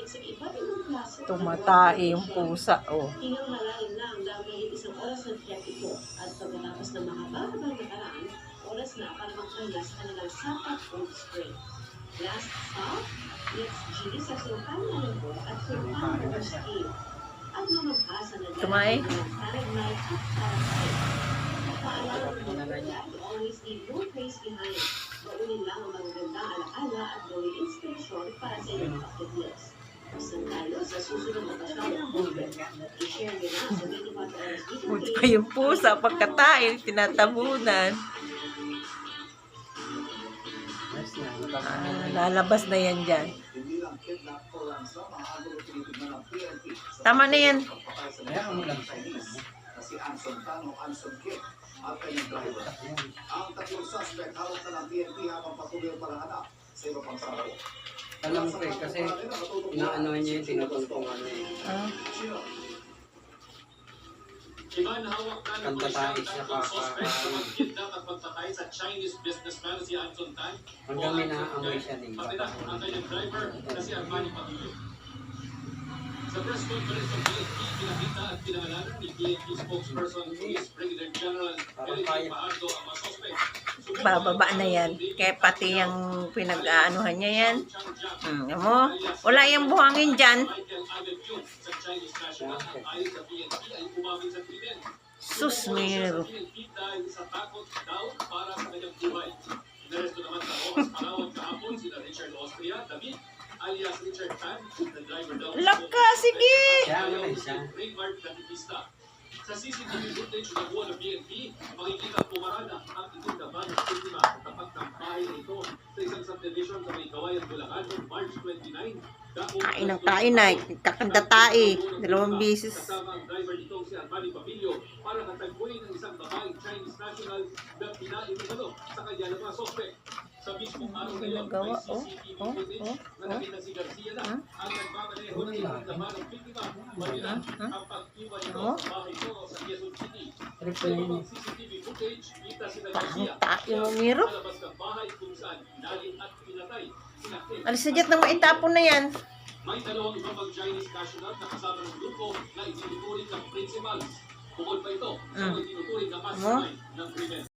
sa iba't ibang klase. Tumatay yung pusa, oh. Hinamalain lang dahil isang oras ng trek ito at pagkatapos ng mahaba-habang nakaraan, oras na para magpanglas kanilang sapat Cold Spring. Last stop, let's G sa Sultan Malabo at Sultan Ski. At lumabas ang Tumay? Paragnay at Parasay. Paalala mo you always leave no trace behind. Baunin lang ang magagandang alaala at gawing inspirasyon para sa iyong bucket list. Pasan tayo sa susunod na pasyon. I-share nyo na sa 24 oras dito. Buti pa yung pusa, pagkatayin, tinatabunan. Lalabas na yan dyan. Tama na yan. Si Anson Tano, Anson Kit at kanyang driver. Ang tatlong suspect hawak na ng PNP habang patuloy ang paghahanap sa iba pang tao. Alam ko kasi inaano niya yung tinutulpungan niya. Kantatay siya hanggang minaamoy siya din. Sa press conference ng PNP, pinakita at pinangalanan ni PNP spokesperson Police Brigadier General Eric Paardo ang mga suspect. Bababa na yan. Kaya pati yung pinag-aanuhan niya yan. Mo? Wala yung buhangin dyan. Sus, mayro. Inaresto naman sa Ojas Palawan kahapon sina Richard Austria, David, alias Richard Tan, the driver daw. Laka, sige! Trademark Datipista. Sa CCTV footage na buwan ng PNP, makikita pumarada ang itindaban ng biktima sa tapat ng bahay nito sa isang subdivision sa may Kawayan, Bulacan noong March 29. Kain ng kain na. Kakanda-tae. 2 beses. Kasama ang driver nitong si Armani Pamilio para katagpuin ng isang babaeng Chinese national na pinain ng sa kanya ng mga sospek. Sa mismong araw na yun, may CCTV footage na nakita si Garcia na ang nagmamaneho ng isang laman ng biktima. Manila ang pag-iwan nito sa bahay nito sa Quezon City. Sa ibang CCTV footage, kita si Garcia Tae mo, Miro. sa labas ng bahay kung saan inalim at pinatay sina Ken. Alis na dyan nang maitapon na yan. May dalawang ibang mag-Chinese national na kasama ng grupo na itinuturing ng principals. Bukod pa ito sa mga itinuturing na mastermind ng krimen.